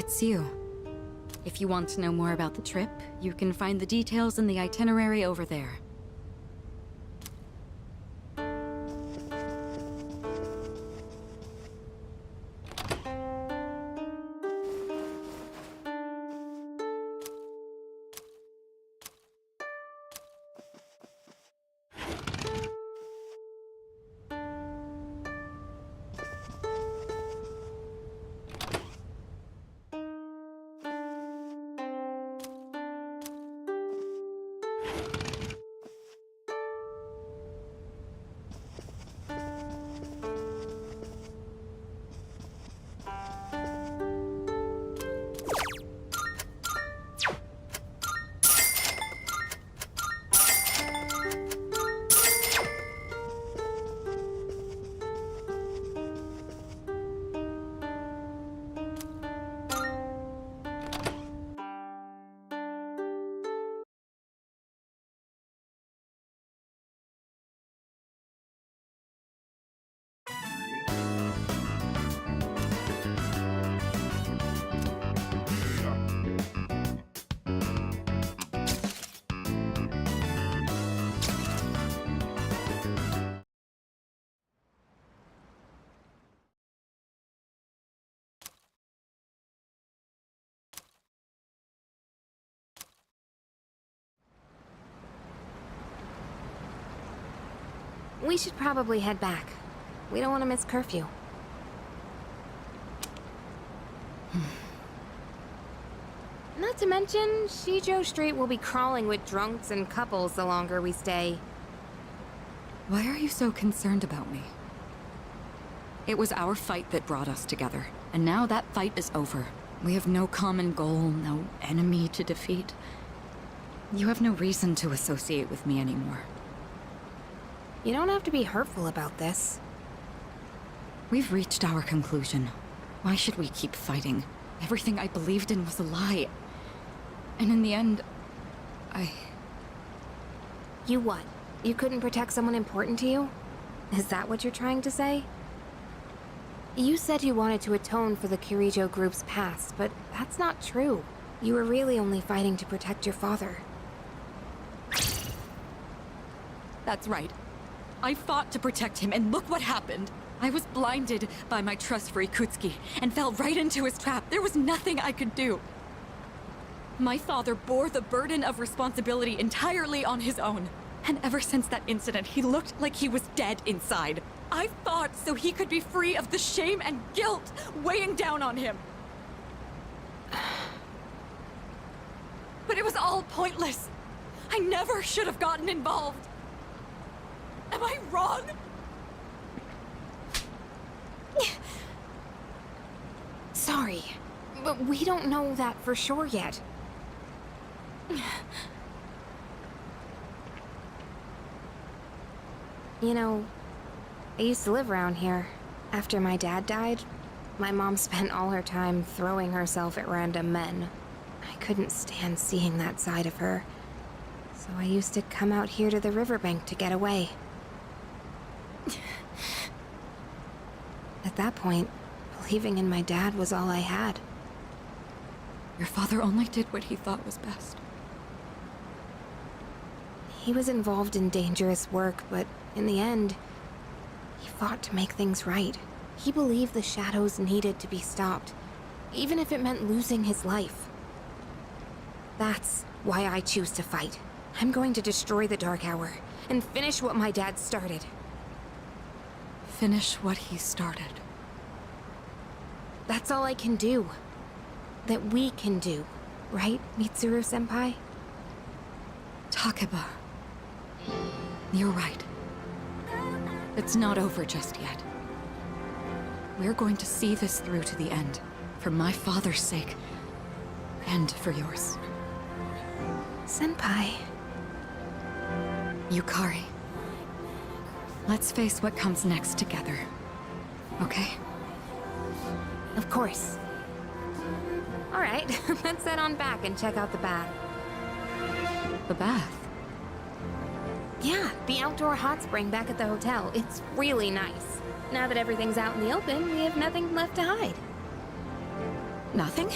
It's you. If you want to know more about the trip, you can find the details in the itinerary over there. We should probably head back. We don't want to miss curfew. Not to mention, Shijo Street will be crawling with drunks and couples the longer we stay. Why are you so concerned about me? It was our fight that brought us together, and now that fight is over. We have no common goal, no enemy to defeat. You have no reason to associate with me anymore. You don't have to be hurtful about this. We've reached our conclusion. Why should we keep fighting? Everything I believed in was a lie. And in the end, You what? You couldn't protect someone important to you? Is that what you're trying to say? You said you wanted to atone for the Kirijo group's past, but that's not true. You were really only fighting to protect your father. That's right. I fought to protect him, and look what happened. I was blinded by my trust for Ikutsuki, and fell right into his trap. There was nothing I could do. My father bore the burden of responsibility entirely on his own. And ever since that incident, he looked like he was dead inside. I fought so he could be free of the shame and guilt weighing down on him. But it was all pointless. I never should have gotten involved. Am I wrong? Sorry, but we don't know that for sure yet. You know, I used to live around here. After my dad died, my mom spent all her time throwing herself at random men. I couldn't stand seeing that side of her, so I used to come out here to the riverbank to get away. At that point, believing in my dad was all I had. Your father only did what he thought was best. He was involved in dangerous work, but in the end, he fought to make things right. He believed the shadows needed to be stopped, even if it meant losing his life. That's why I choose to fight. I'm going to destroy the Dark Hour and finish what my dad started. Finish what he started. That's all I can do. That we can do. Right, Mitsuru-senpai? Takeba. You're right. It's not over just yet. We're going to see this through to the end. For my father's sake. And for yours. Senpai. Yukari. Let's face what comes next together. Okay? Of course. Alright, let's head on back and check out the bath. The bath? Yeah, the outdoor hot spring back at the hotel. It's really nice. Now that everything's out in the open, we have nothing left to hide. Nothing?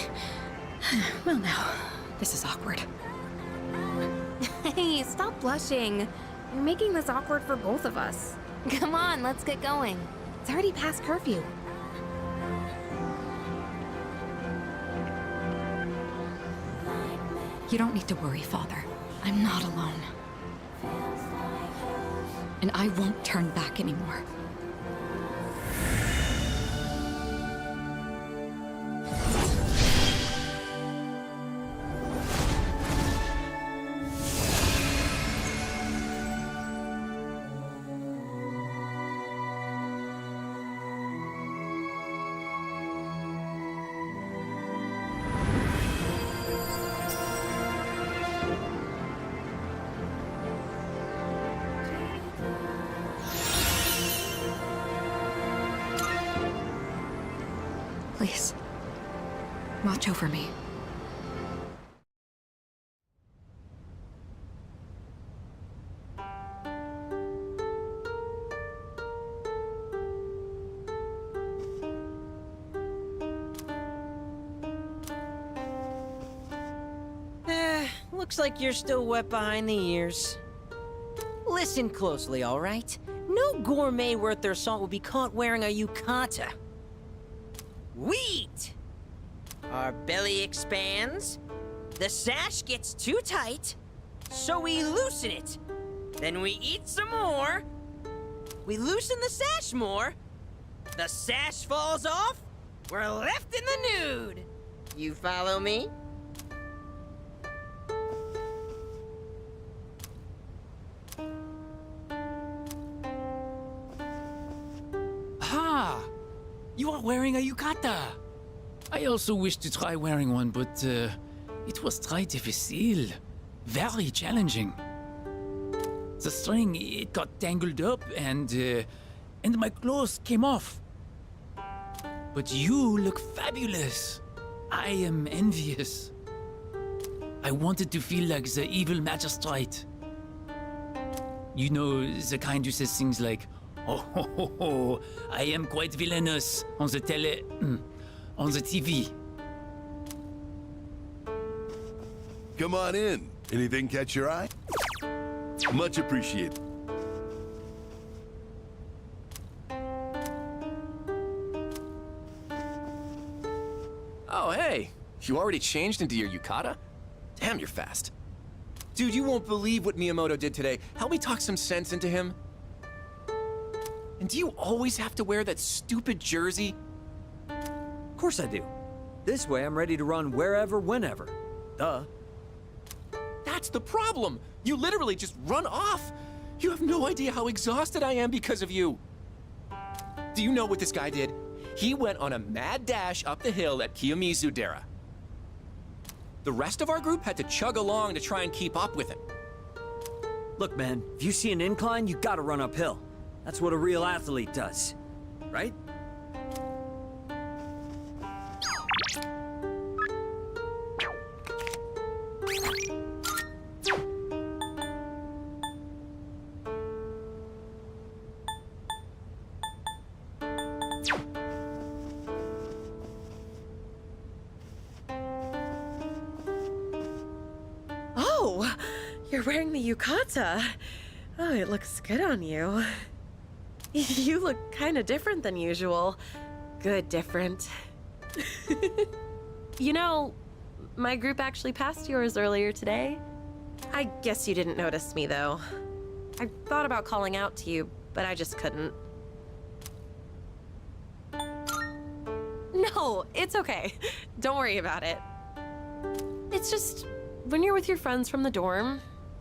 Well, now, this is awkward. Hey, stop blushing. You're making this awkward for both of us. Come on, let's get going. It's already past curfew. You don't need to worry, Father. I'm not alone. And I won't turn back anymore. Please, watch over me. Looks like you're still wet behind the ears. Listen closely, all right? No gourmet worth their salt will be caught wearing a yukata. We eat. Our belly expands. The sash gets too tight, so we loosen it. Then we eat some more. We loosen the sash more. The sash falls off. We're left in the nude. You follow me? Ah! You are wearing a yukata! I also wish to try wearing one, but it was très difficile. Very challenging. The string, it got tangled up and my clothes came off. But you look fabulous. I am envious. I wanted to feel like the evil magistrate. You know, the kind who says things like, "Oh, ho, ho, ho, I am quite villainous" on the on the TV. Come on in. Anything catch your eye? Much appreciated. Oh, hey. You already changed into your yukata? Damn, you're fast. Dude, you won't believe what Miyamoto did today. Help me talk some sense into him. And do you always have to wear that stupid jersey? Of course I do. This way I'm ready to run wherever, whenever. Duh. That's the problem. You literally just run off. You have no idea how exhausted I am because of you. Do you know what this guy did? He went on a mad dash up the hill at Kiyomizu-dera. The rest of our group had to chug along to try and keep up with him. Look, man, if you see an incline, you gotta run uphill. That's what a real athlete does. Right? Oh, you're wearing the yukata. Oh, it looks good on you. You look kind of different than usual. Good different. You know, my group actually passed yours earlier today. I guess you didn't notice me, though. I thought about calling out to you, but I just couldn't. No, it's okay. Don't worry about it. It's just, when you're with your friends from the dorm,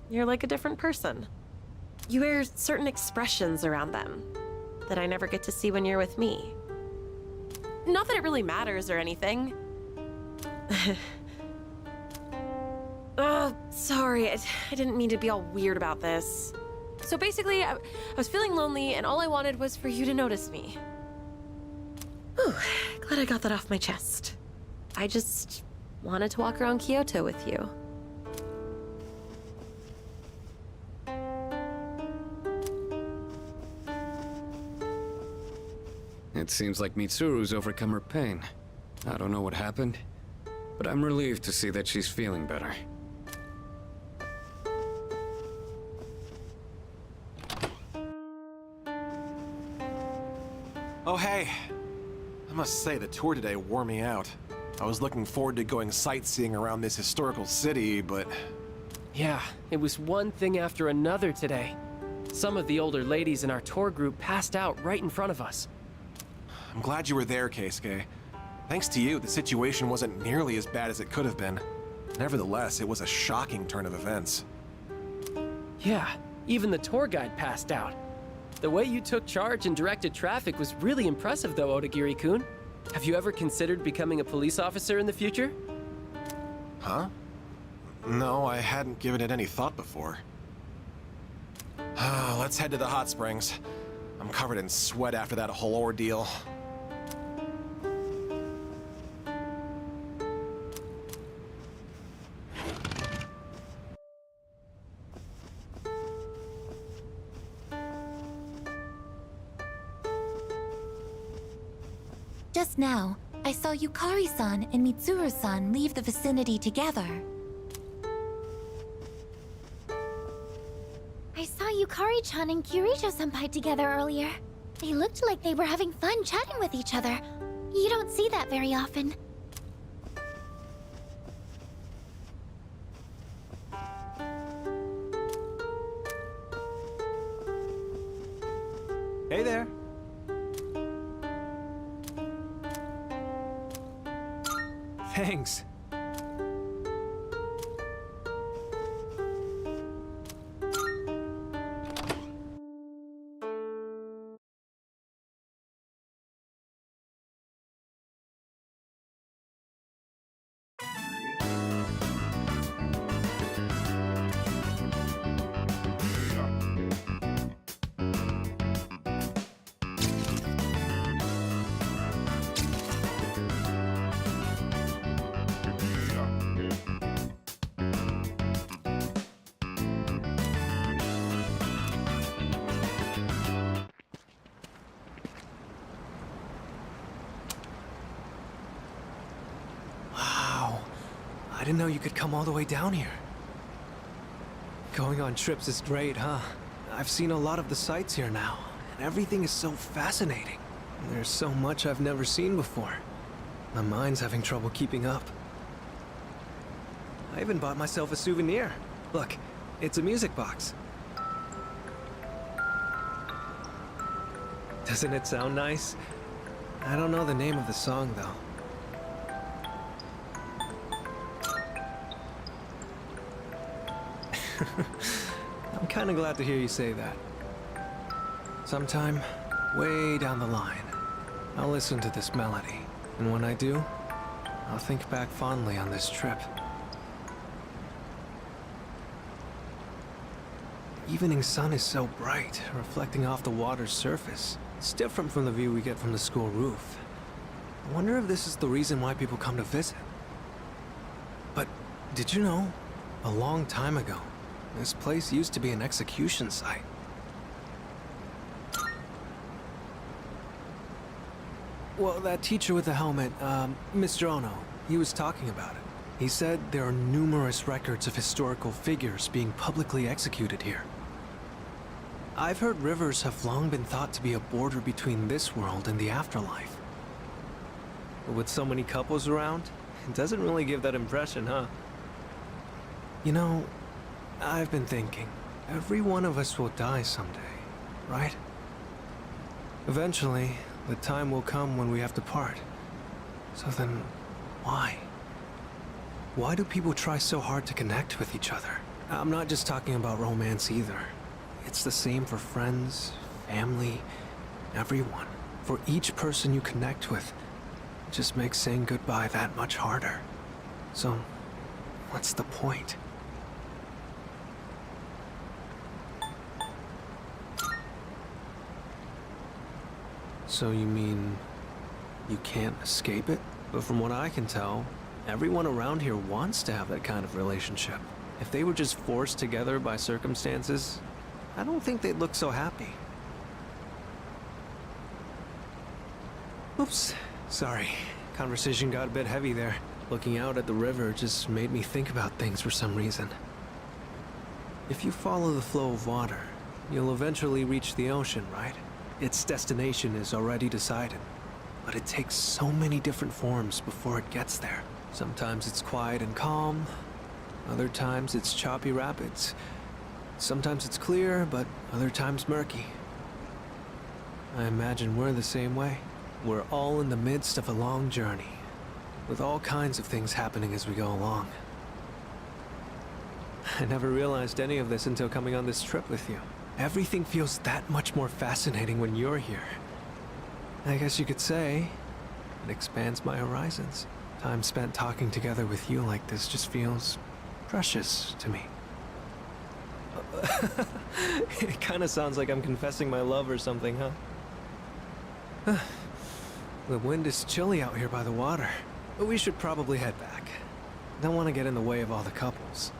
you're like a different person. You wear certain expressions around them that I never get to see when you're with me. Not that it really matters or anything. Sorry, I didn't mean to be all weird about this. So basically, I was feeling lonely and all I wanted was for you to notice me. Whew, glad I got that off my chest. I just wanted to walk around Kyoto with you. It seems like Mitsuru's overcome her pain. I don't know what happened, but I'm relieved to see that she's feeling better. Oh, hey. I must say, the tour today wore me out. I was looking forward to going sightseeing around this historical city, but... Yeah, it was one thing after another today. Some of the older ladies in our tour group passed out right in front of us. I'm glad you were there, Keisuke. Thanks to you, the situation wasn't nearly as bad as it could have been. Nevertheless, it was a shocking turn of events. Yeah, even the tour guide passed out. The way you took charge and directed traffic was really impressive though, Odagiri-kun. Have you ever considered becoming a police officer in the future? Huh? No, I hadn't given it any thought before. Let's head to the hot springs. I'm covered in sweat after that whole ordeal. Just now, I saw Yukari-san and Mitsuru-san leave the vicinity together. I saw Yukari-chan and Kirijo-senpai together earlier. They looked like they were having fun chatting with each other. You don't see that very often. Hey there. Thanks. I didn't know you could come all the way down here. Going on trips is great, huh? I've seen a lot of the sights here now, and everything is so fascinating. There's so much I've never seen before. My mind's having trouble keeping up. I even bought myself a souvenir. Look, it's a music box. Doesn't it sound nice? I don't know the name of the song, though. I'm kinda glad to hear you say that. Sometime, way down the line, I'll listen to this melody, and when I do, I'll think back fondly on this trip. Evening sun is so bright, reflecting off the water's surface. It's different from the view we get from the school roof. I wonder if this is the reason why people come to visit. But did you know, a long time ago, this place used to be an execution site. Well, that teacher with the helmet, Mr. Ono, he was talking about it. He said there are numerous records of historical figures being publicly executed here. I've heard rivers have long been thought to be a border between this world and the afterlife. But with so many couples around, it doesn't really give that impression, huh? You know, I've been thinking, every one of us will die someday, right? Eventually, the time will come when we have to part. So then, why? Why do people try so hard to connect with each other? I'm not just talking about romance either. It's the same for friends, family, everyone. For each person you connect with, it just makes saying goodbye that much harder. So, what's the point? So you mean you can't escape it? But from what I can tell, everyone around here wants to have that kind of relationship. If they were just forced together by circumstances, I don't think they'd look so happy. Oops, sorry. Conversation got a bit heavy there. Looking out at the river just made me think about things for some reason. If you follow the flow of water, you'll eventually reach the ocean, right? Its destination is already decided. But it takes so many different forms before it gets there. Sometimes it's quiet and calm. Other times it's choppy rapids. Sometimes it's clear, but other times murky. I imagine we're the same way. We're all in the midst of a long journey, with all kinds of things happening as we go along. I never realized any of this until coming on this trip with you. Everything feels that much more fascinating when you're here. I guess you could say it expands my horizons. Time spent talking together with you like this just feels precious to me. It kind of sounds like I'm confessing my love or something, huh? The wind is chilly out here by the water, but we should probably head back. Don't want to get in the way of all the couples.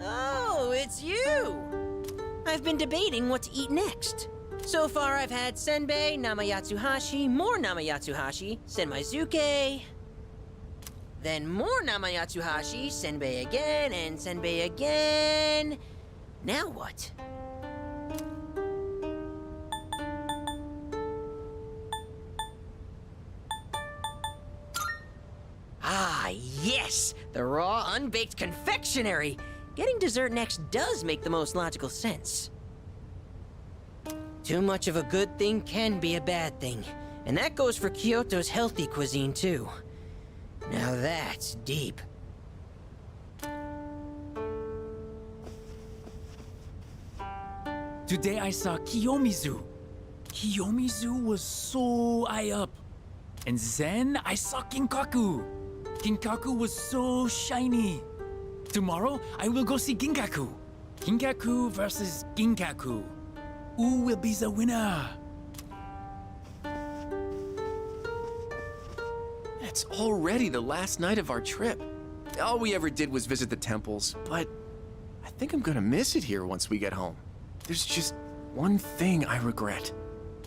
Oh, it's you! I've been debating what to eat next. So far, I've had senbei, namayatsuhashi, more namayatsuhashi, senmaizuke, then more namayatsuhashi, senbei again, and senbei again. Now what? Ah, yes! The raw, unbaked confectionery! Getting dessert next does make the most logical sense. Too much of a good thing can be a bad thing. And that goes for Kyoto's healthy cuisine, too. Now that's deep. Today I saw Kiyomizu. Kiyomizu was so high up. And then I saw Kinkaku. Kinkaku was so shiny. Tomorrow I will go see Ginkaku. Ginkaku versus Ginkaku. Who will be the winner? It's already the last night of our trip. All we ever did was visit the temples, but I think I'm gonna miss it here once we get home. There's just one thing I regret.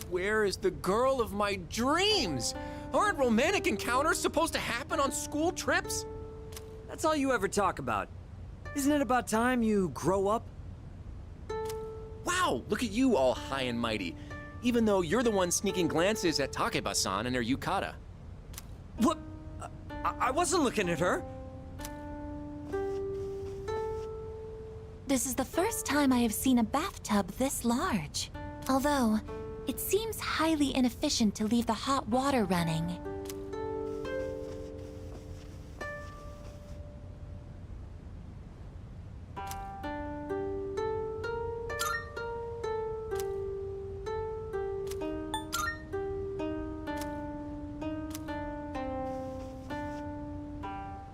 Where is the girl of my dreams? Aren't romantic encounters supposed to happen on school trips? That's all you ever talk about. Isn't it about time you grow up? Wow, look at you all high and mighty. Even though you're the one sneaking glances at Takeba-san and her yukata. What? I wasn't looking at her. This is the first time I have seen a bathtub this large. Although, it seems highly inefficient to leave the hot water running.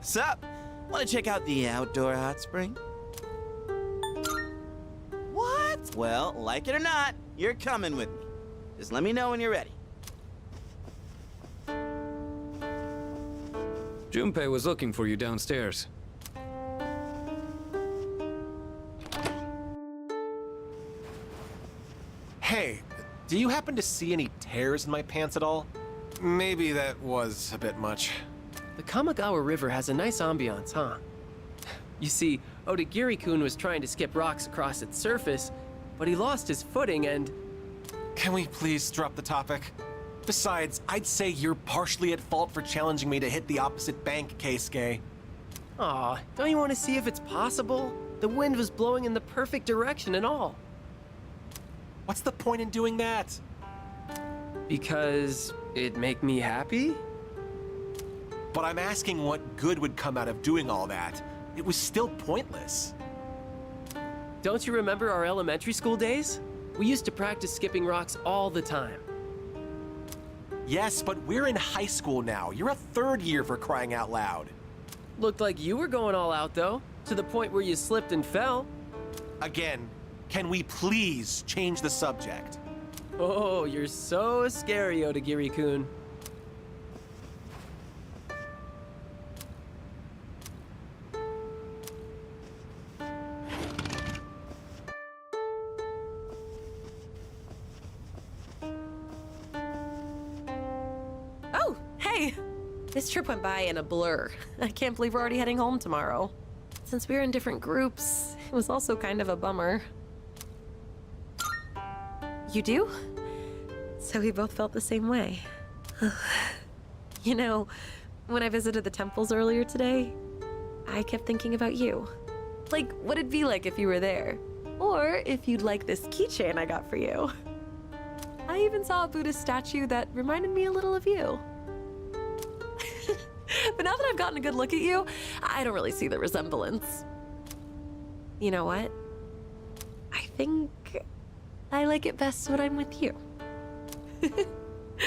Sup? Want to check out the outdoor hot spring? What? Well, like it or not, you're coming with me. Just let me know when you're ready. Junpei was looking for you downstairs. Hey, do you happen to see any tears in my pants at all? Maybe that was a bit much. The Kamigawa River has a nice ambiance, huh? You see, Odagiri-kun was trying to skip rocks across its surface, but he lost his footing and... Can we please drop the topic? Besides, I'd say you're partially at fault for challenging me to hit the opposite bank, Keisuke. Aw, don't you want to see if it's possible? The wind was blowing in the perfect direction and all. What's the point in doing that? Because it'd make me happy? But I'm asking what good would come out of doing all that. It was still pointless. Don't you remember our elementary school days? We used to practice skipping rocks all the time. Yes, but we're in high school now. You're a third year, for crying out loud. Looked like you were going all out, though, to the point where you slipped and fell. Again, Can we please change the subject? Oh, you're so scary, Odagiri-kun. Oh, hey! This trip went by in a blur. I can't believe we're already heading home tomorrow. Since we were in different groups, it was also kind of a bummer. You do? So we both felt the same way. You know, when I visited the temples earlier today, I kept thinking about you. Like, what it'd be like if you were there. Or if you'd like this keychain I got for you. I even saw a Buddhist statue that reminded me a little of you. But now that I've gotten a good look at you, I don't really see the resemblance. You know what? I think I like it best when I'm with you.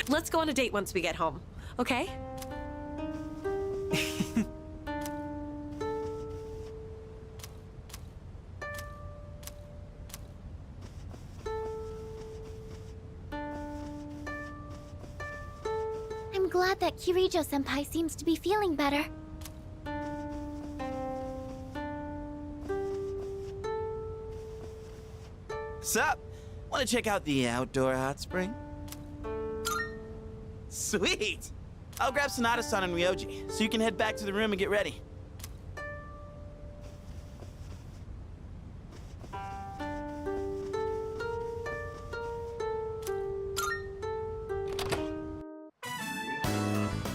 Let's go on a date once we get home, okay? I'm glad that Kirijo-senpai seems to be feeling better. Sup? Want to check out the outdoor hot spring? Sweet! I'll grab Sonata-san and Ryoji, so you can head back to the room and get ready.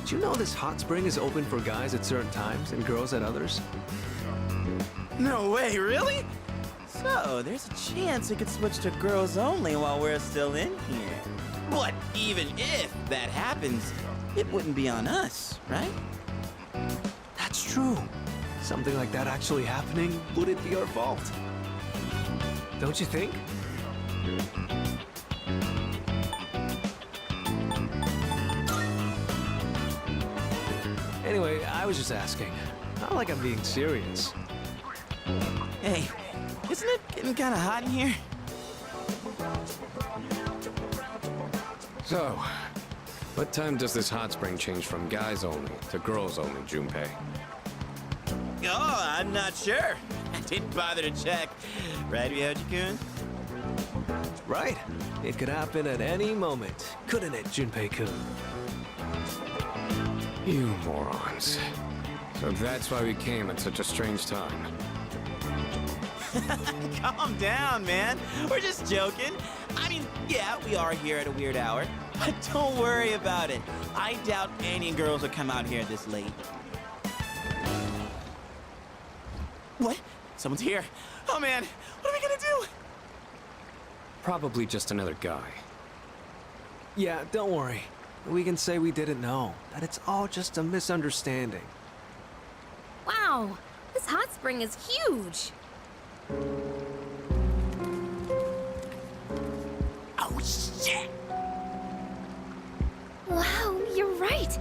Do you know this hot spring is open for guys at certain times and girls at others? No way, really? So, there's a chance we could switch to girls only while we're still in here. But even if that happens, it wouldn't be on us, right? That's true. Something like that actually happening wouldn't be our fault. Don't you think? Anyway, I was just asking. Not like I'm being serious. Hey, isn't it getting kind of hot in here? So, what time does this hot spring change from guys only to girls only, Junpei? Oh, I'm not sure. I didn't bother to check. Right, Ryoji-kun? Right. It could happen at any moment, couldn't it, Junpei-kun? You morons. So that's why we came at such a strange time. Calm down, man. We're just joking. I mean, yeah, we are here at a weird hour. But don't worry about it. I doubt any girls would come out here this late. What? Someone's here. Oh, man. What are we gonna do? Probably just another guy. Yeah, don't worry. We can say we didn't know, that it's all just a misunderstanding. Wow, this hot spring is huge. Oh, shit! Wow, you're right.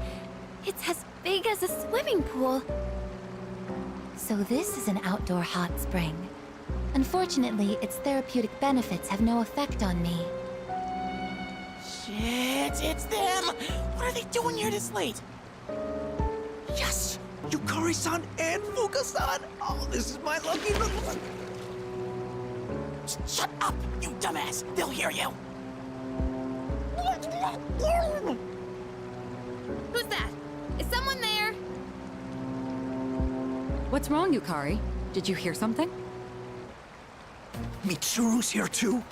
It's as big as a swimming pool. So this is an outdoor hot spring. Unfortunately, its therapeutic benefits have no effect on me. Shit, it's them! What are they doing here this late? Yes! Yukari-san and Fuka-san! Oh, this is my lucky little... Shut up, you dumbass! They'll hear you! Who's that? Is someone there? What's wrong, Yukari? Did you hear something? Mitsuru's here too?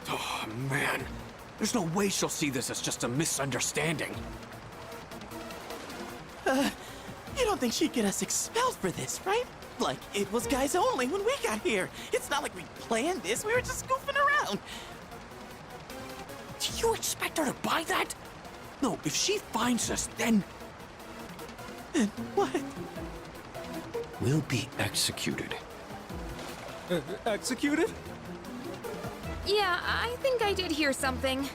Oh, man. There's no way she'll see this as just a misunderstanding. You don't think she'd get us expelled for this, right? Like, it was guys only when we got here. It's not like we planned this, we were just goofing around. Do you expect her to buy that? No, if she finds us, then... Then what? We'll be executed. Executed? Yeah, I think I did hear something.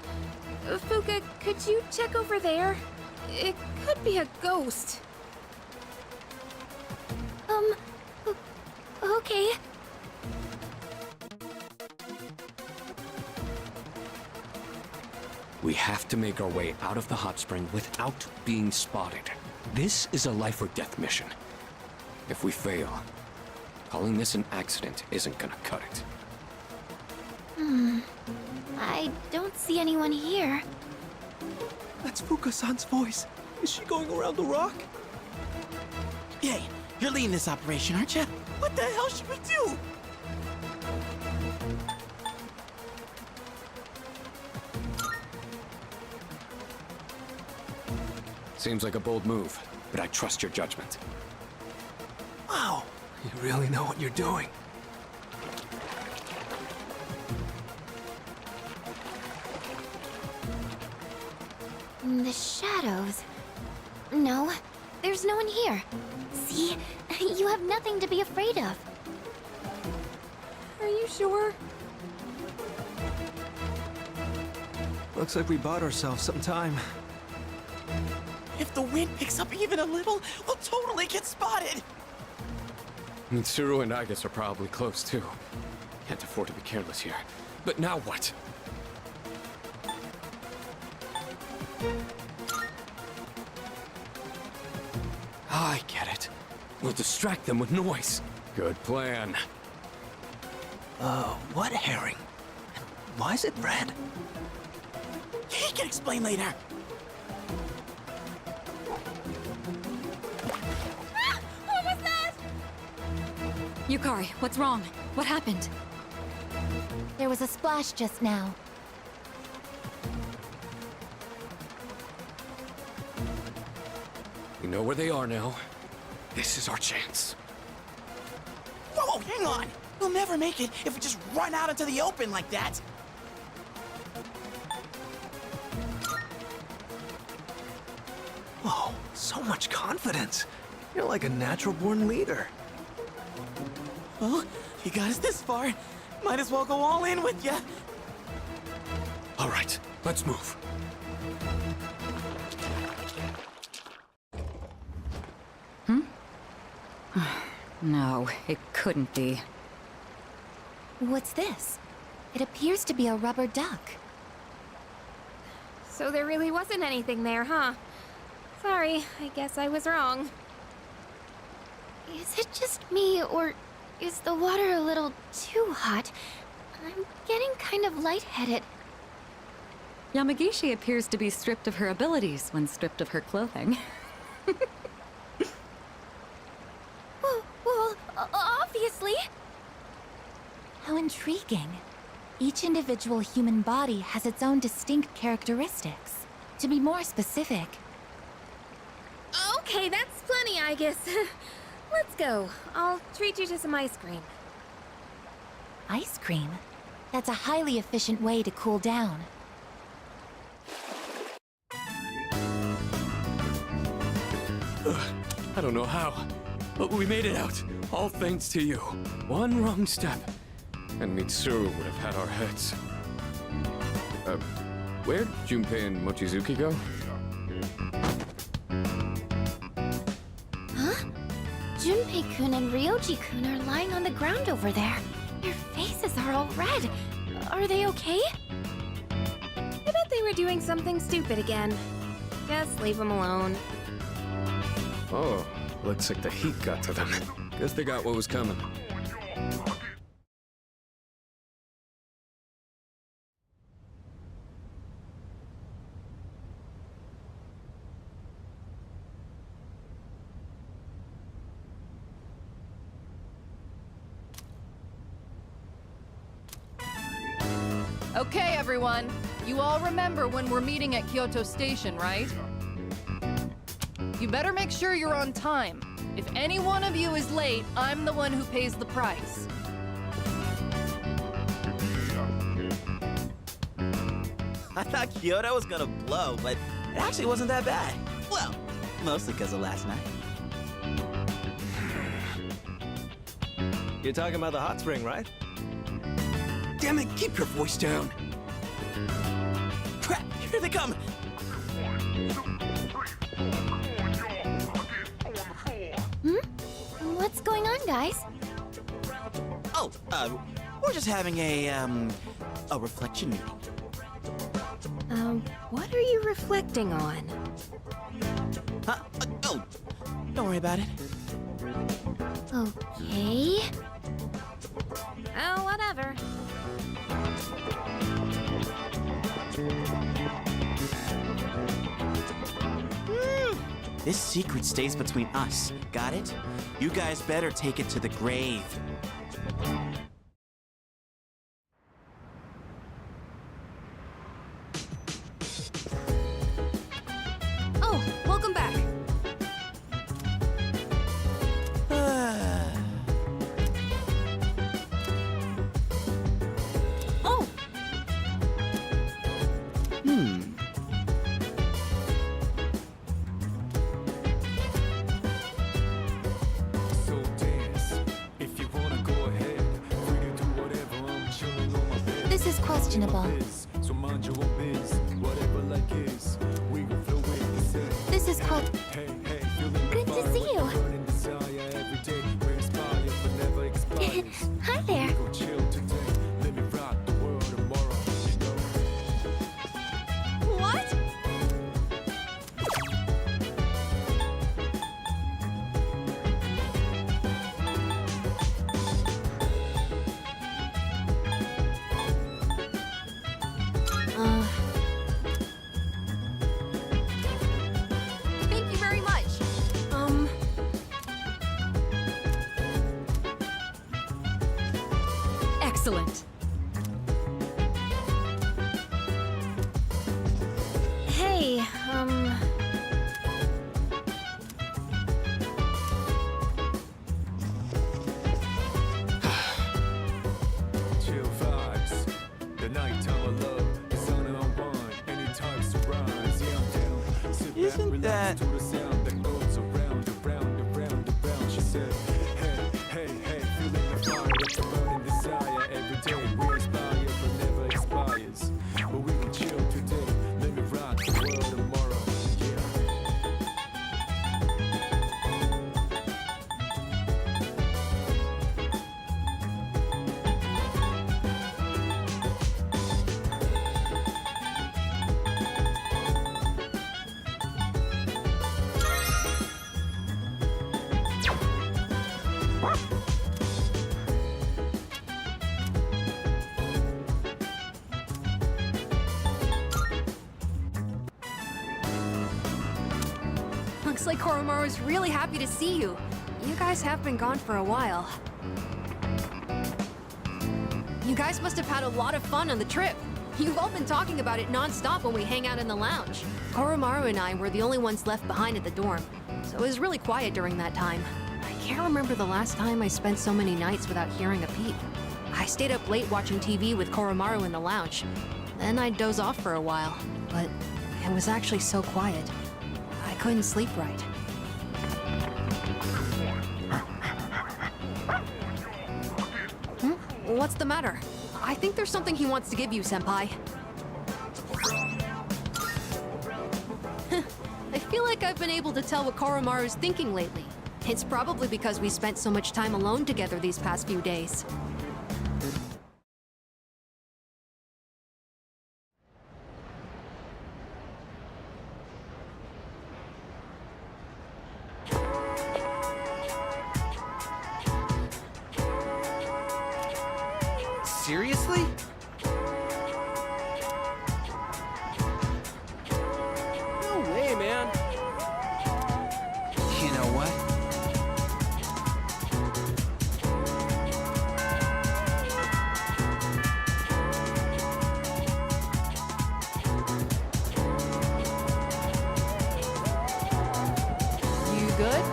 Fuka, could you check over there? It could be a ghost. Okay. We have to make our way out of the hot spring without being spotted. This is a life or death mission. If we fail, calling this an accident isn't gonna cut it. I don't see anyone here. That's Fuka-san's voice. Is she going around the rock? Hey, you're leading this operation, aren't you? What the hell should we do? Seems like a bold move, but I trust your judgment. Wow, you really know what you're doing. The shadows. No, there's no one here. See? You have nothing to be afraid of. Are you sure? Looks like we bought ourselves some time. If the wind picks up even a little, we'll totally get spotted. Mitsuru and Agus are probably close too. Can't afford to be careless here. But now what? I get it. We'll distract them with noise. Good plan. What herring? Why is it red? He can explain later. What was that? Yukari, what's wrong? What happened? There was a splash just now. We know where they are now. This is our chance. Whoa, hang on. We'll never make it if we just run out into the open like that. Whoa, so much confidence. You're like a natural-born leader. Well, you got us this far. Might as well go all in with ya. All right, let's move. No, it couldn't be. What's this? It appears to be a rubber duck. So there really wasn't anything there, huh? Sorry, I guess I was wrong. Is it just me, or is the water a little too hot? I'm getting kind of lightheaded. Yamagishi appears to be stripped of her abilities when stripped of her clothing. Well, obviously. How intriguing. Each individual human body has its own distinct characteristics. To be more specific... Okay, that's plenty, I guess. Let's go. I'll treat you to some ice cream. Ice cream? That's a highly efficient way to cool down. I don't know how, but we made it out. All thanks to you. One wrong step, and Mitsuru would have had our heads. Where'd Junpei and Mochizuki go? Huh? Junpei-kun and Ryoji-kun are lying on the ground over there. Their faces are all red. Are they okay? I bet they were doing something stupid again. Just leave them alone. Oh, looks like the heat got to them. Guess they got what was coming. Okay, everyone. You all remember when we're meeting at Kyoto Station, right? You better make sure you're on time. If any one of you is late, I'm the one who pays the price. I thought Kyoto was gonna blow, but it actually wasn't that bad. Well, mostly because of last night. You're talking about the hot spring, right? Damn it, keep your voice down. Crap, here they come. What's going on, guys? Oh, we're just having a reflection meeting. What are you reflecting on? Huh? Oh, don't worry about it. Okay. Oh, whatever. This secret stays between us. Got it? You guys better take it to the grave. Oh, welcome back. Oh, So dance. If you wanna go ahead, free to do whatever. I'm chilling on my bed. This is questionable. So mind your own biz. Whatever like is, we gon' flow with the set. This is called. Hey, hey, feeling Good to see you. burning desire every day. We inspire but never expires. Hi there. We gon' chill today. Let me rock the world tomorrow. You know. what? Thank you very much. Excellent. Hey, Chill vibes. The nighttime of love. The sun unwind. Anytime surprise. Yeah, I'm down. Sit back, Isn't relax that- to the sound that goes around, around, around, around. She said, hey, hey, hey, feeling the fire. It's a burning desire every day. We inspire but never expires. But we can chill today. Let me rock the world tomorrow. Yeah. Looks like Koromaru's really happy to see you. You guys have been gone for a while. You guys must have had a lot of fun on the trip. You've all been talking about it non-stop when we hang out in the lounge. Koromaru and I were the only ones left behind at the dorm, so it was really quiet during that time. I can't remember the last time I spent so many nights without hearing a peep. I stayed up late watching TV with Koromaru in the lounge. Then I'd doze off for a while, but it was actually so quiet. I couldn't sleep right. What's the matter? I think there's something he wants to give you, Senpai. I feel like I've been able to tell what Koromaru's thinking lately. It's probably because we spent so much time alone together these past few days. Seriously? No way, man. You know what? You good?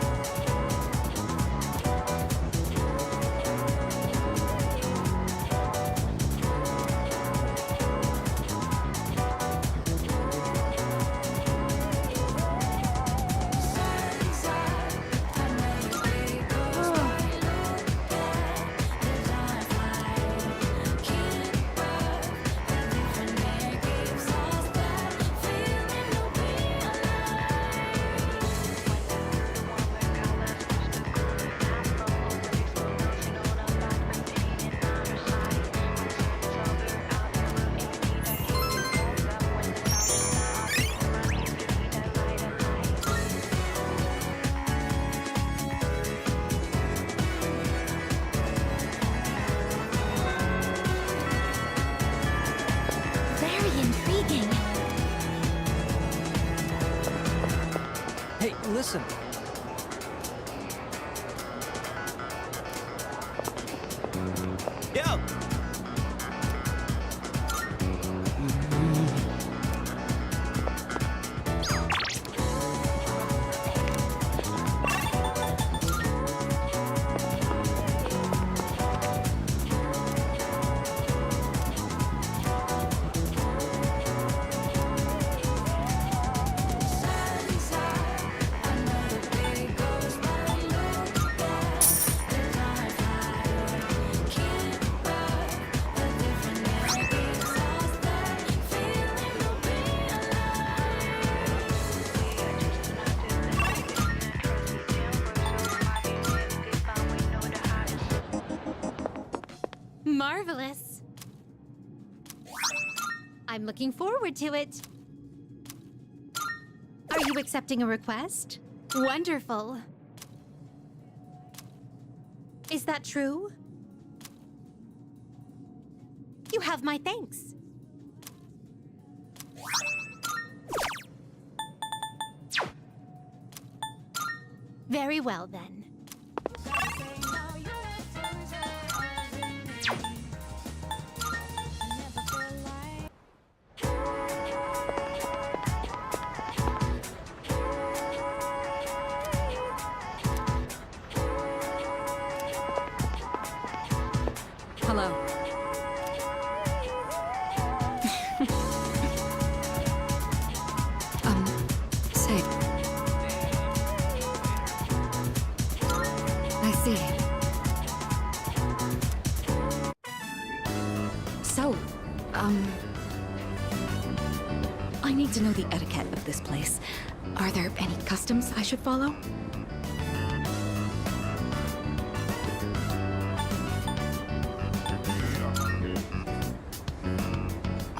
listen. Yo! Marvelous. I'm looking forward to it. Are you accepting a request? Wonderful. Is that true? You have my thanks. Very well, then. Hello. Say. I see. So, I need to know the etiquette of this place. Are there any customs I should follow?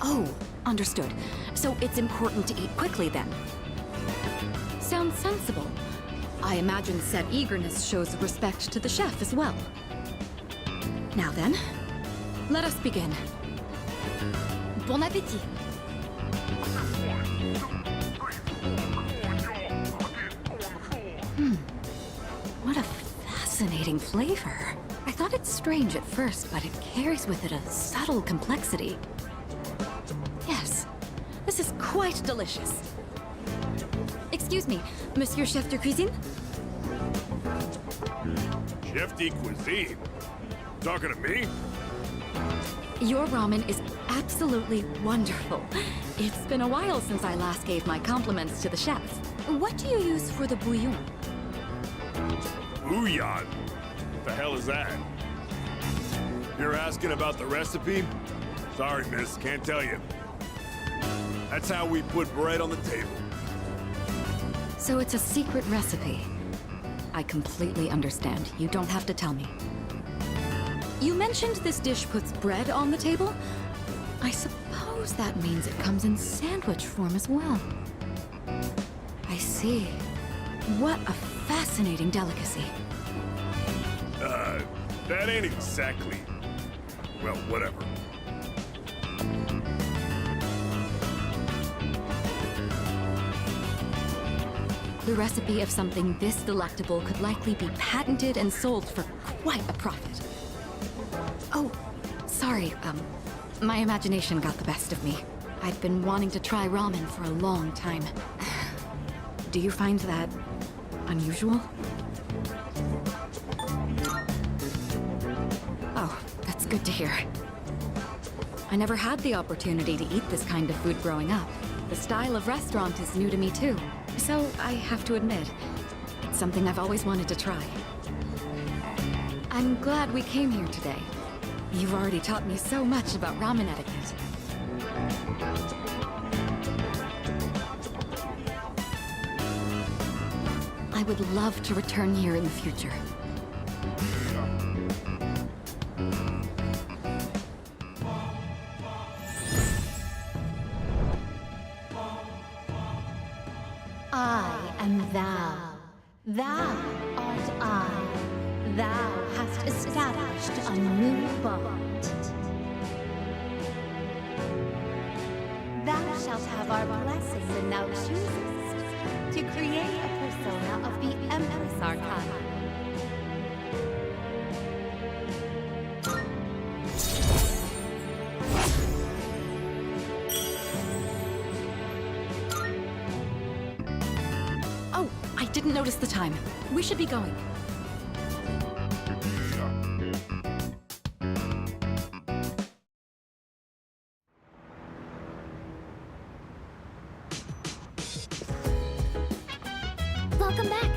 Oh, understood. So it's important to eat quickly then. Sounds sensible. I imagine said eagerness shows respect to the chef as well. Now then, let us begin. Bon appétit! What a fascinating flavor. I thought it strange at first, but it carries with it a subtle complexity. Yes, this is quite delicious. Excuse me, Monsieur Chef de Cuisine? Chef de cuisine? Talking to me? Your ramen is absolutely wonderful. It's been a while since I last gave my compliments to the chef. What do you use for the bouillon? Bouillon? What the hell is that? You're asking about the recipe? Sorry, miss, can't tell you. That's how we put bread on the table. So it's a secret recipe. I completely understand. You don't have to tell me. You mentioned this dish puts bread on the table? I suppose that means it comes in sandwich form as well. I see. What a fascinating delicacy. That ain't exactly... well, whatever. The recipe of something this delectable could likely be patented and sold for quite a profit. Oh, sorry, my imagination got the best of me. I've been wanting to try ramen for a long time. Do you find that unusual? Oh, that's good to hear. I never had the opportunity to eat this kind of food growing up. The style of restaurant is new to me too. So I have to admit, it's something I've always wanted to try. I'm glad we came here today. You've already taught me so much about ramen etiquette. I would love to return here in the future. I am thou. Thou art I. Thou hast established a new bond. Thou shalt have our blessing when thou choosest. to create a persona of the Empress Arcana. Oh, I didn't notice the time. We should be going. Welcome back.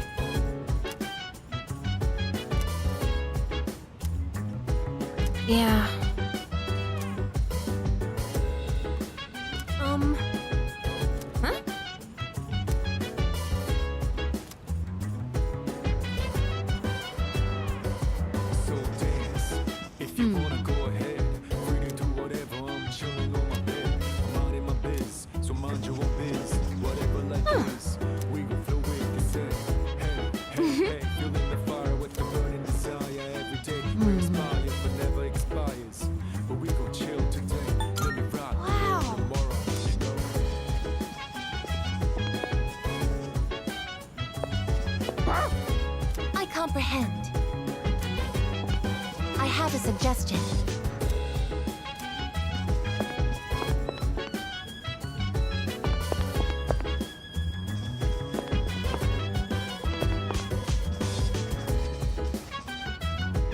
Yeah. Huh? So dance. If you wanna go ahead, free to do whatever. I'm chilling on my bed. I'm out in my biz, so mind your own biz. Whatever life is, we gon' flow with the set. Hey, hey, hey, feeling the fire with the burning desire. Every day we inspire, but never expires. But we gon' chill today. Let me rock. Wow. Tomorrow, you know. I comprehend. I have a suggestion.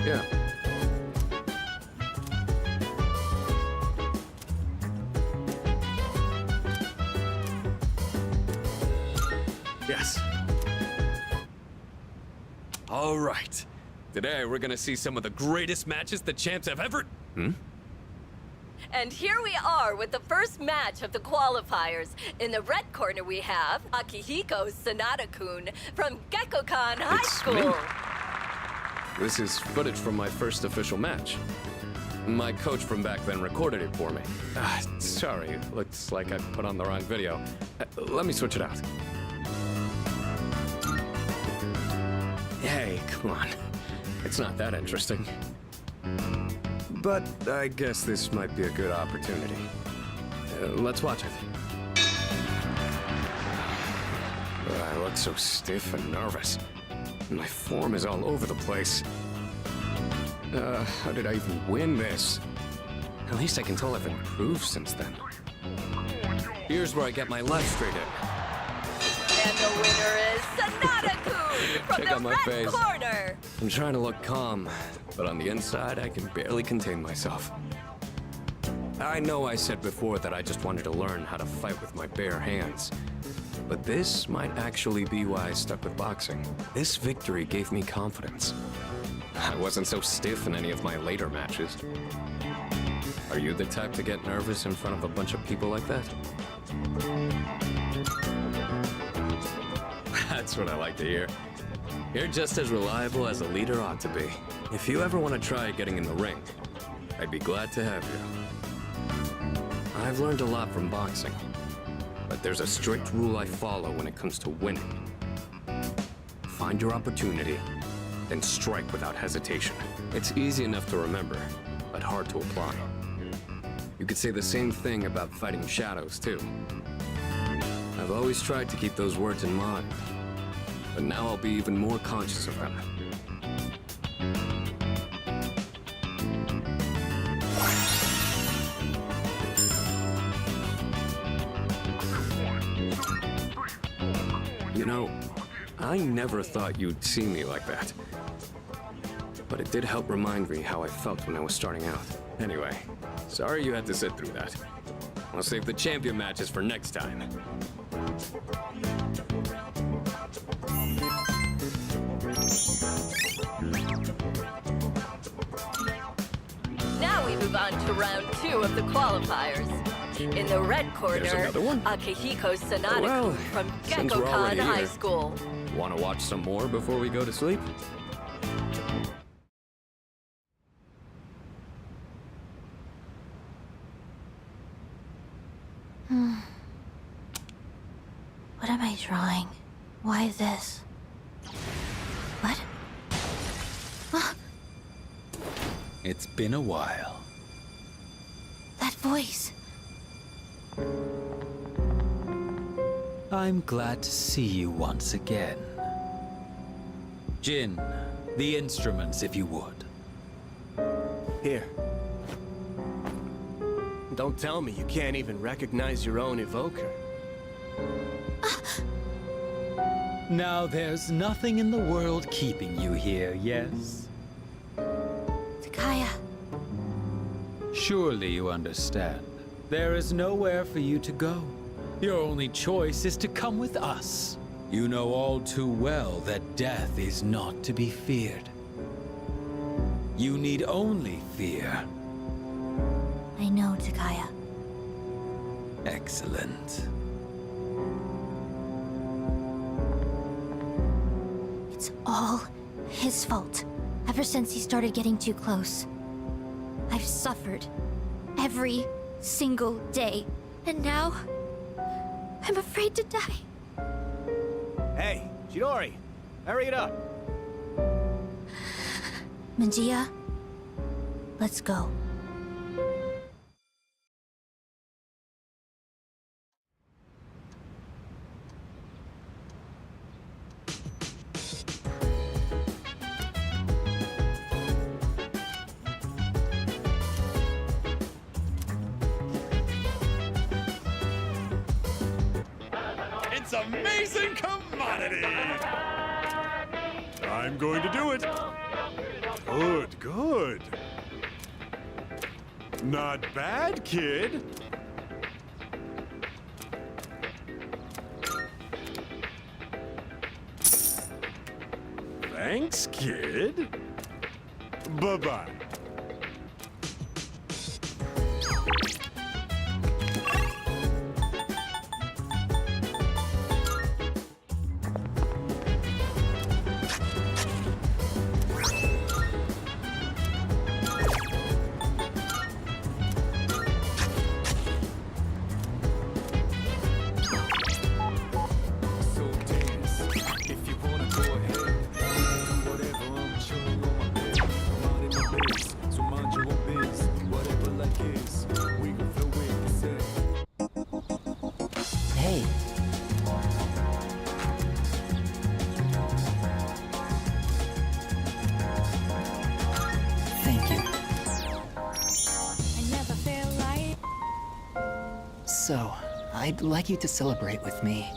Yeah. Yes. All right. Today we're gonna see some of the greatest matches the champs have ever... And here we are with the first match of the qualifiers. In the red corner we have Akihiko Sanada-kun from Gekkokan High It's School. me. This is footage from my first official match. My coach from back then recorded it for me. Sorry, looks like I put on the wrong video. Let me switch it out. Hey, come on. It's not that interesting. But I guess this might be a good opportunity. Let's watch it. I look so stiff and nervous. My form is all over the place. How did I even win this? At least I can tell I've improved since then. Here's where I get my left straight in. And the winner is Sanada-kun from Check the out my red face. corner. I'm trying to look calm, but on the inside, I can barely contain myself. I know I said before that I just wanted to learn how to fight with my bare hands. But this might actually be why I stuck with boxing. This victory gave me confidence. I wasn't so stiff in any of my later matches. Are you the type to get nervous in front of a bunch of people like that? That's what I like to hear. You're just as reliable as a leader ought to be. If you ever want to try getting in the ring, I'd be glad to have you. I've learned a lot from boxing, but there's a strict rule I follow when it comes to winning. Find your opportunity, then strike without hesitation. It's easy enough to remember, but hard to apply. You could say the same thing about fighting shadows, too. I've always tried to keep those words in mind, but now I'll be even more conscious of them. You know, I never thought you'd see me like that. But it did help remind me how I felt when I was starting out. Anyway, sorry you had to sit through that. I'll save the champion matches for next time. Now we move on to round 2 of the qualifiers. In the red There's corner, another one? Akihiko Sanada-kun Well, from since we're Gekkokan already High here. School. Want to watch some more before we go to sleep? What am I drawing? Why this? What? It's been a while. That voice. I'm glad to see you once again. Jin, the instruments, if you would. Here. Don't tell me you can't even recognize your own evoker. Now there's nothing in the world keeping you here, yes? Takaya. Surely you understand. There is nowhere for you to go. Your only choice is to come with us. You know all too well that death is not to be feared. You need only fear. I know, Takaya. Excellent. It's all his fault. Ever since he started getting too close. I've suffered every single day. And now, I'm afraid to die. Hey, Chidori, hurry it up. Manjia, let's go. It's amazing commodity! I'm going to do it. Good, good. Not bad, kid. Thanks, kid. Bye-bye. Hey. Thank you. So, I'd like you to celebrate with me.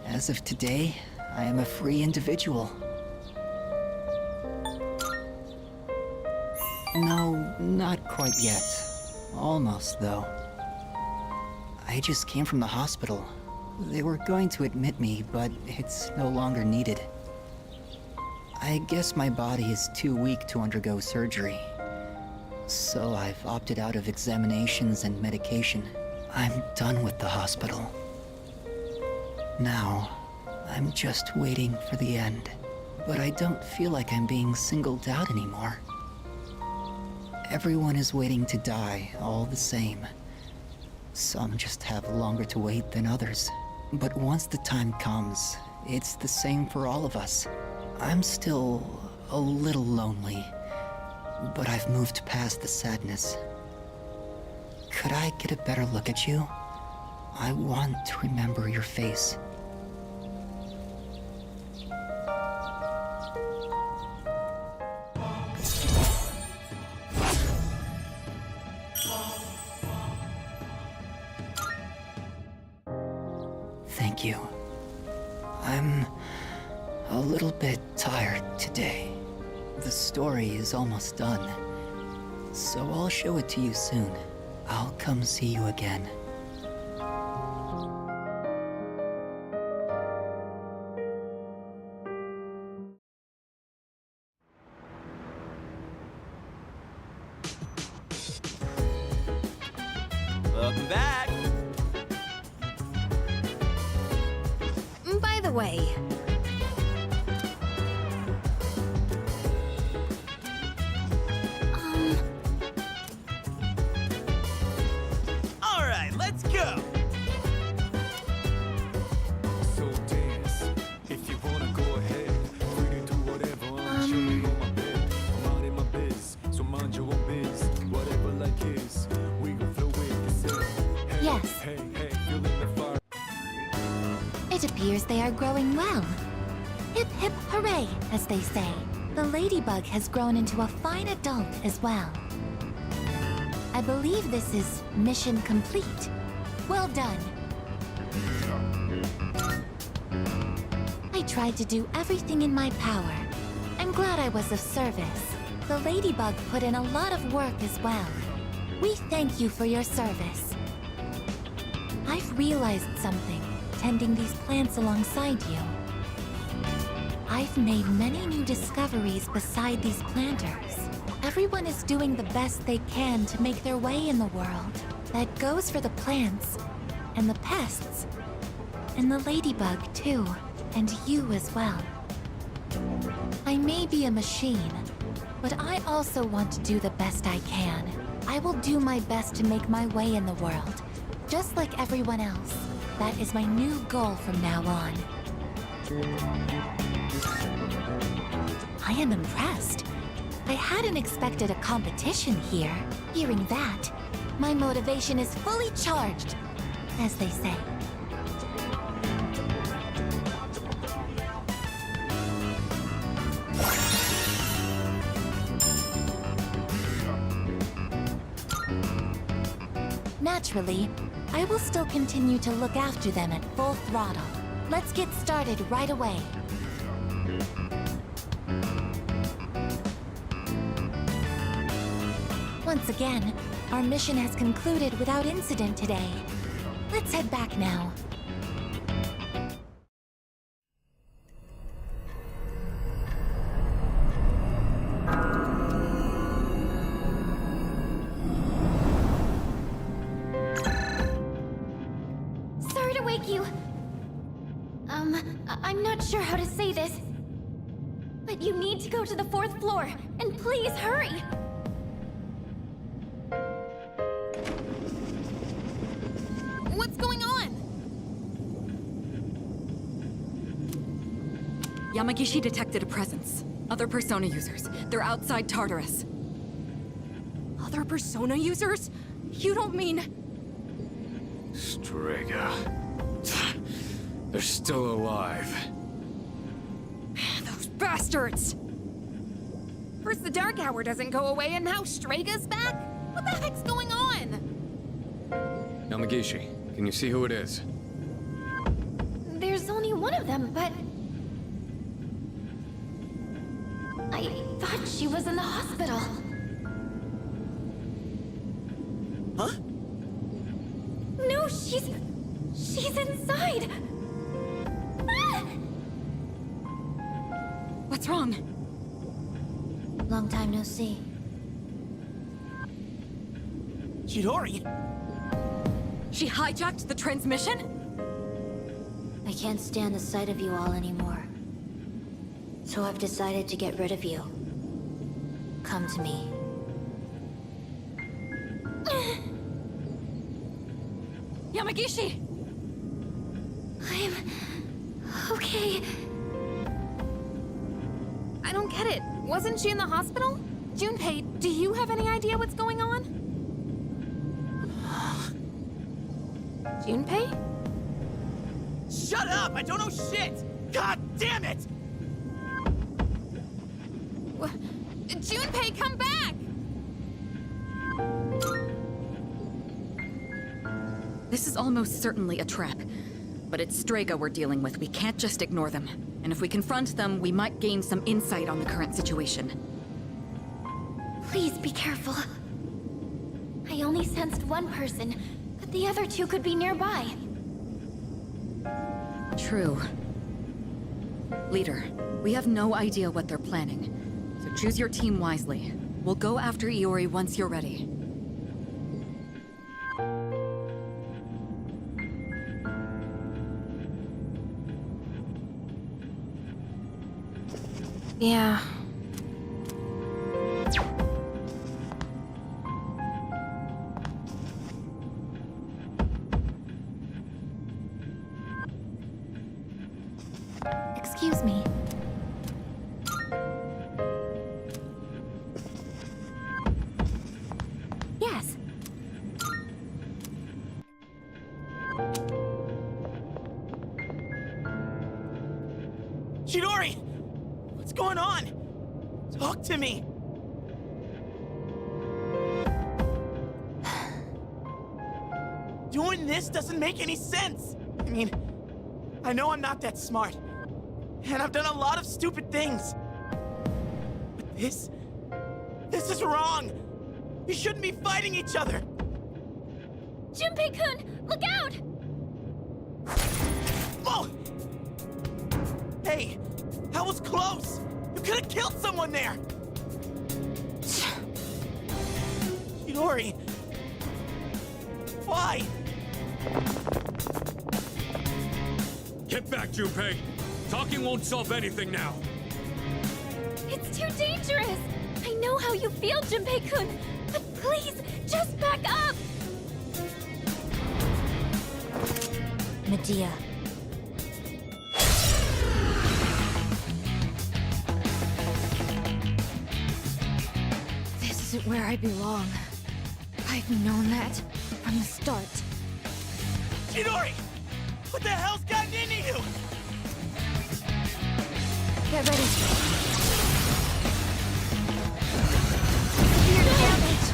As of today, I am a free individual. No, not quite yet. Almost, though. I just came from the hospital. They were going to admit me, but it's no longer needed. I guess my body is too weak to undergo surgery. So I've opted out of examinations and medication. I'm done with the hospital. Now, I'm just waiting for the end. But I don't feel like I'm being singled out anymore. Everyone is waiting to die, all the same. Some just have longer to wait than others. But once the time comes, it's the same for all of us. I'm still a little lonely, but I've moved past the sadness. Could I get a better look at you? I want to remember your face. Thank you. I'm a little bit tired today. The story is almost done, so I'll show it to you soon. I'll come see you again. Welcome back. By the way, All right, let's go. So dance. If you wanna go ahead, free to do whatever. I'm chilling on my bed. I'm out in my biz, so mind your own biz. Whatever like is, we gon' flow with this. Hey, Yes. hey, hey, feeling the fire. It appears they are growing well. Hip hip hooray, as they say. The ladybug has grown into a fine adult as well. I believe this is mission complete. Well done. I tried to do everything in my power. I'm glad I was of service. The ladybug put in a lot of work as well. We thank you for your service. I've realized something, tending these plants alongside you. I've made many new discoveries beside these planters. Everyone is doing the best they can to make their way in the world. That goes for the plants, and the pests, and the ladybug too, and you as well. I may be a machine, but I also want to do the best I can. I will do my best to make my way in the world, just like everyone else. That is my new goal from now on. I am impressed. I hadn't expected a competition here. Hearing that, my motivation is fully charged, as they say. Naturally, I will still continue to look after them at full throttle. Let's get started right away. Once again, our mission has concluded without incident today. Let's head back now. Sorry to wake you. I'm not sure how to say this, but you need to go to the 4th floor, and please hurry. What's going on? Yamagishi detected a presence. Other Persona users. They're outside Tartarus. Other Persona users? You don't mean... Strega. They're still alive. Those bastards! First the Dark Hour doesn't go away, and now Strega's back? What the heck's going on? Yamagishi, can you see who it is? There's only one of them, but... I thought she was in the hospital. Huh? No, she's inside. Ah! What's wrong? Long time no see. Chidori? She hijacked the transmission? I can't stand the sight of you all anymore. So I've decided to get rid of you. Come to me. Yamagishi! I'm... okay. I don't get it. Wasn't she in the hospital? Junpei, do you have any idea what's going on? Junpei? Shut up! I don't know shit! God damn it! Junpei, come back! This is almost certainly a trap. But it's Strega we're dealing with. We can't just ignore them. And if we confront them, we might gain some insight on the current situation. Please be careful. I only sensed one person, but the other two could be nearby. True. Leader, we have no idea what they're planning. So choose your team wisely. We'll go after Iori once you're ready. Yeah. Excuse me. Yes. What's going on? Talk to me. Doing this doesn't make any sense. I mean, I know I'm not that smart, and I've done a lot of stupid things. But this is wrong. You shouldn't be fighting each other. Junpei-kun, look out! Oh! Hey, that was close. You could have killed someone there. Chidori, why? Get back, Junpei! Talking won't solve anything now. It's too dangerous! I know how you feel, Junpei-kun, but please, just back up! Medea. This isn't where I belong. I've known that from the start. Chidori! What the hell's gotten into you? Get ready. Severe damage!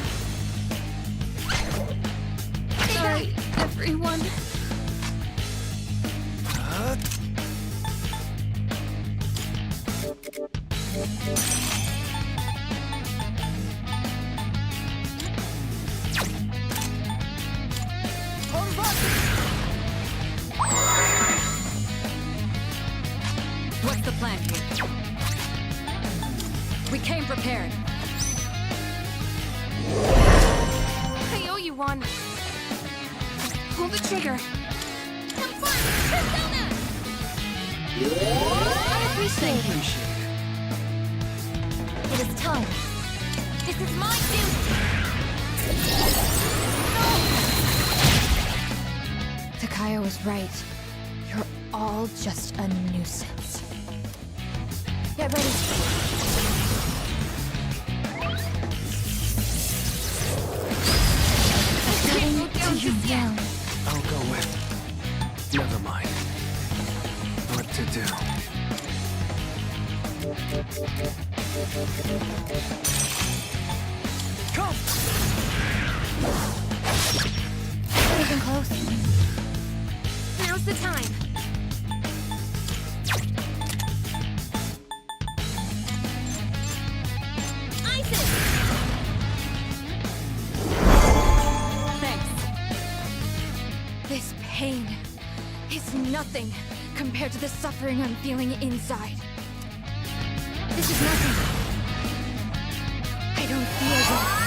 Sorry, everyone. What's the plan here? We came prepared. I owe you one. Pull the trigger. Have fun! Persona! I appreciate it. It is time. This is my duty! Takaya was right. You're all just a nuisance. Get ready. Getting to you down. I'll go with. Never mind. What to do? Come! Getting close. Now's the time. This pain is nothing compared to the suffering I'm feeling inside. This is nothing. I don't feel that.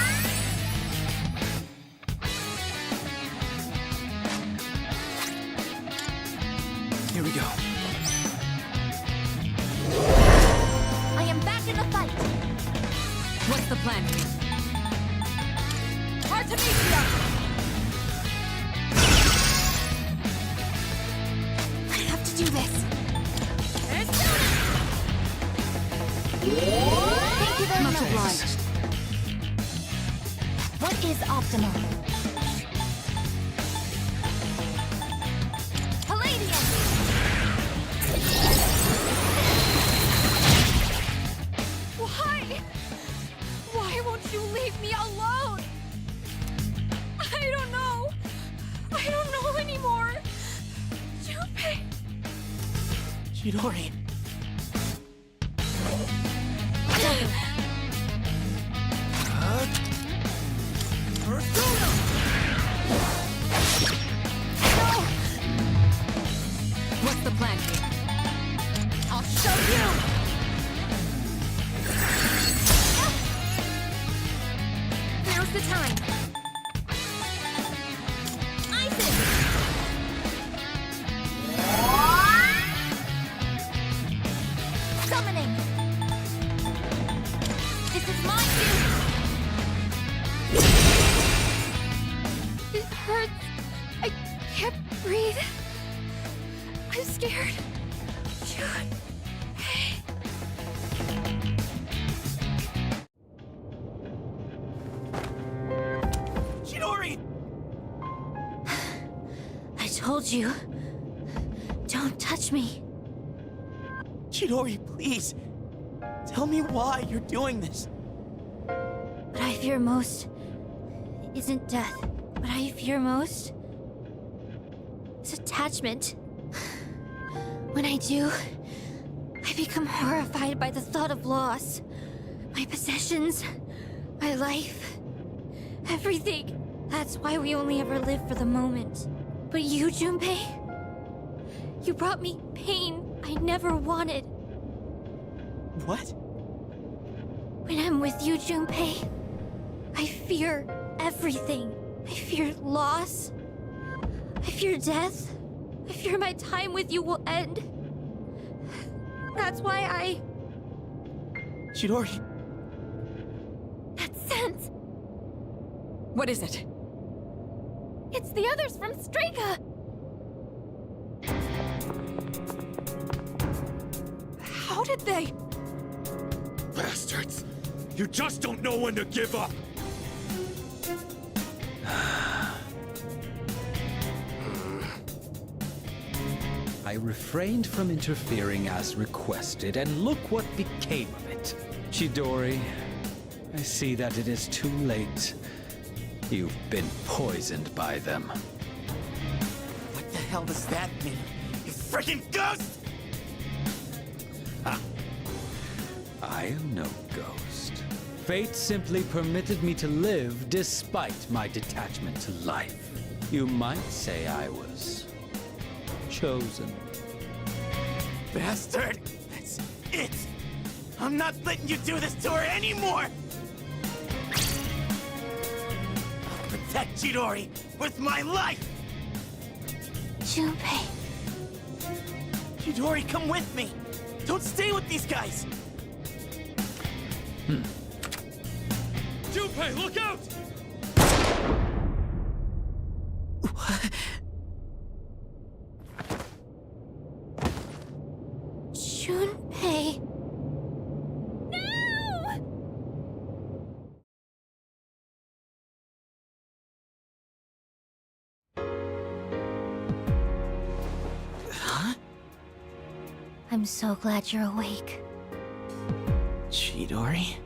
Here we go. I am back in the fight. What's the plan here? Artemisia! I have to do this. Thank you very Much much. obliged. What is optimal? Palladium! Why? Why won't you leave me alone? I don't know. I don't know anymore. Junpei. Chidori. What's the plan here? I'll show you. Now's the time. Summoning! This is my duty! It hurts. I can't breathe. I'm scared. Chidori! I told you. Don't touch me. Chidori, please. Tell me why you're doing this. What I fear most isn't death. What I fear most is attachment. When I do, I become horrified by the thought of loss. My possessions, my life, everything. That's why we only ever live for the moment. But you, Junpei, you brought me pain I never wanted. What? When I'm with you, Junpei, I fear everything. I fear loss. I fear death. I fear my time with you will end. That's why I... Chidori. That sense! What is it? It's the others from Strega! How did they... Bastards! You just don't know when to give up! I refrained from interfering as requested, and look what became of it. Chidori, I see that it is too late. You've been poisoned by them. What the hell does that mean? You freaking ghost! I am no ghost. Fate simply permitted me to live despite my detachment to life. You might say I was chosen. Bastard! That's it! I'm not letting you do this to her anymore! I'll protect Chidori with my life! Junpei. Chidori, come with me! Don't stay with these guys! Junpei, look out! Junpei. Huh? I'm so glad you're awake. Chidori?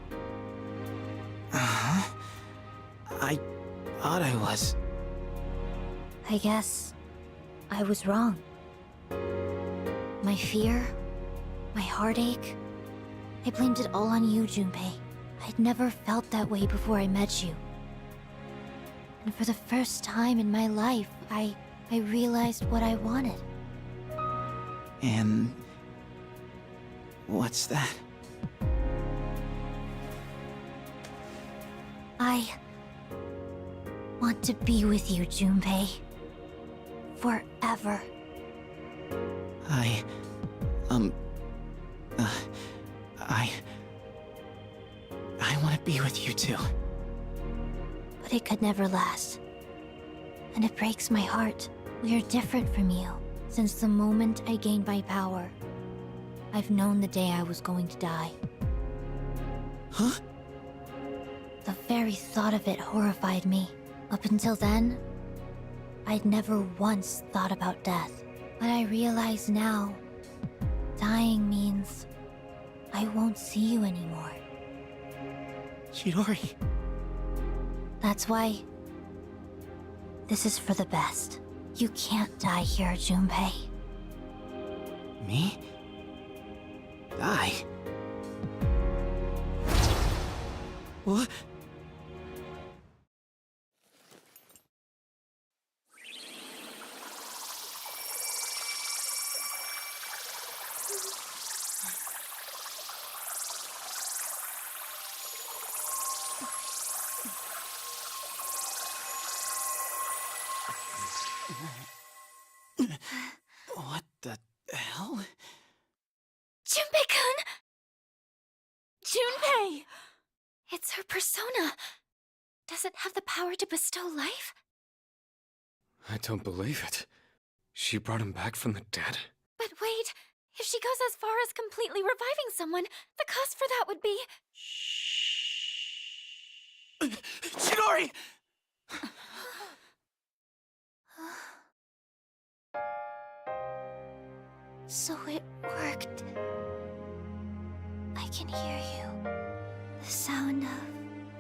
Uh-huh. I thought I was. I guess I was wrong. My fear, my heartache, I blamed it all on you, Junpei. I'd never felt that way before I met you. And for the first time in my life, I realized what I wanted. And... what's that? I want to be with you, Junpei. Forever. I want to be with you too. But it could never last. And it breaks my heart. We are different from you. Since the moment I gained my power, I've known the day I was going to die. Huh? The very thought of it horrified me. Up until then, I'd never once thought about death. But I realize now, dying means I won't see you anymore. Chidori. That's why this is for the best. You can't die here, Junpei. Me? Die? What? What the hell? Junpei-kun! Junpei! It's her persona. Does it have the power to bestow life? I don't believe it. She brought him back from the dead? But wait, if she goes as far as completely reviving someone, the cost for that would be... Chidori! So it worked. I can hear you. The sound of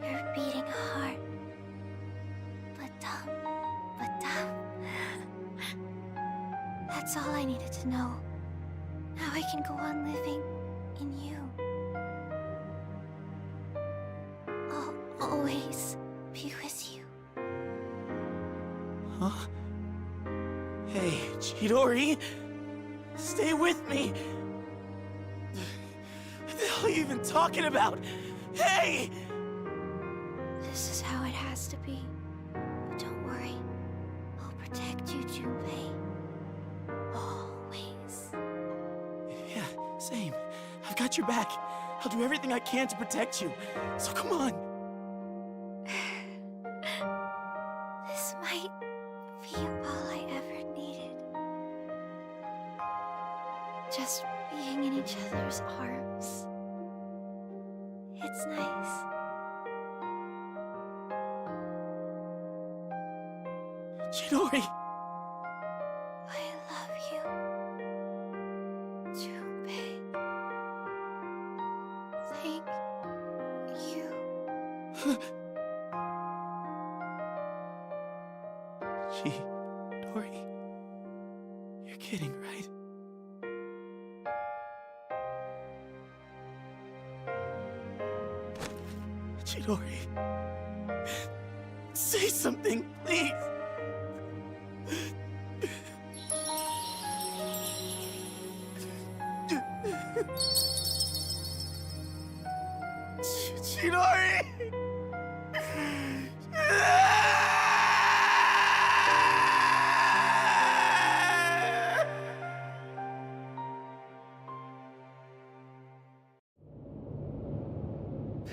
your beating heart. But that's all I needed to know. Now I can go on living in you. I'll always be with you. Huh? Hey, Chidori! Stay with me! What the hell are you even talking about? Hey! This is how it has to be. But don't worry. I'll protect you, Junpei. Always. Yeah, same. I've got your back. I'll do everything I can to protect you. So come on. This might be all I ever needed. Just being in each other's arms. It's nice. Chidori! I love you, Junpei. Thank you. Chidori, you're kidding, right? Chidori, say something, please. Chidori!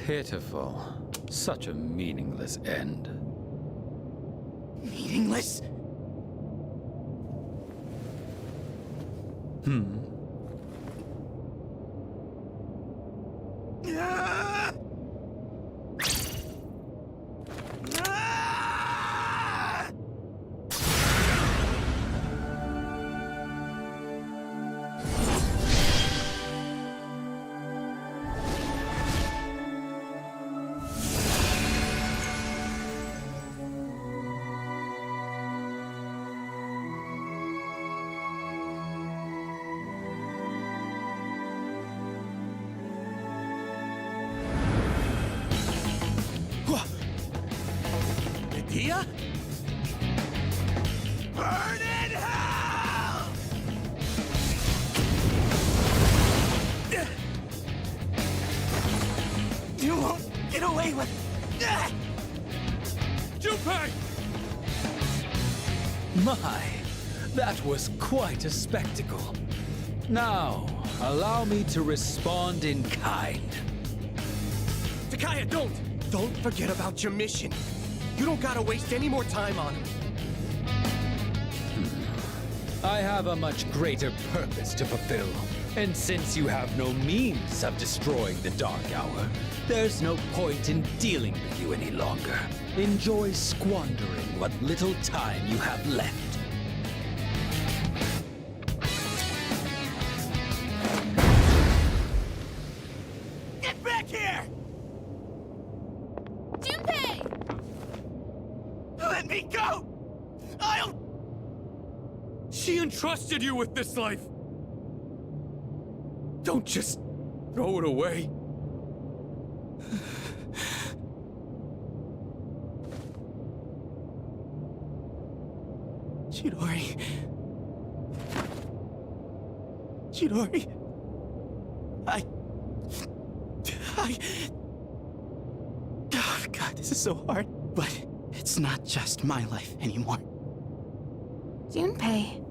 Pitiful. Such a meaningless end. Meaningless? Medea? Burn in hell! You won't get away with Junpei! My, that was quite a spectacle. Now, allow me to respond in kind. Takaya, don't! Don't forget about your mission. You don't gotta waste any more time on him. I have a much greater purpose to fulfill. And since you have no means of destroying the Dark Hour, there's no point in dealing with you any longer. Enjoy squandering what little time you have left. Get back here! Junpei! Let me go! I'll... She entrusted you with this life. Don't just throw it away. Chidori. Chidori. Oh, God, this is so hard. But it's not just my life anymore. Junpei.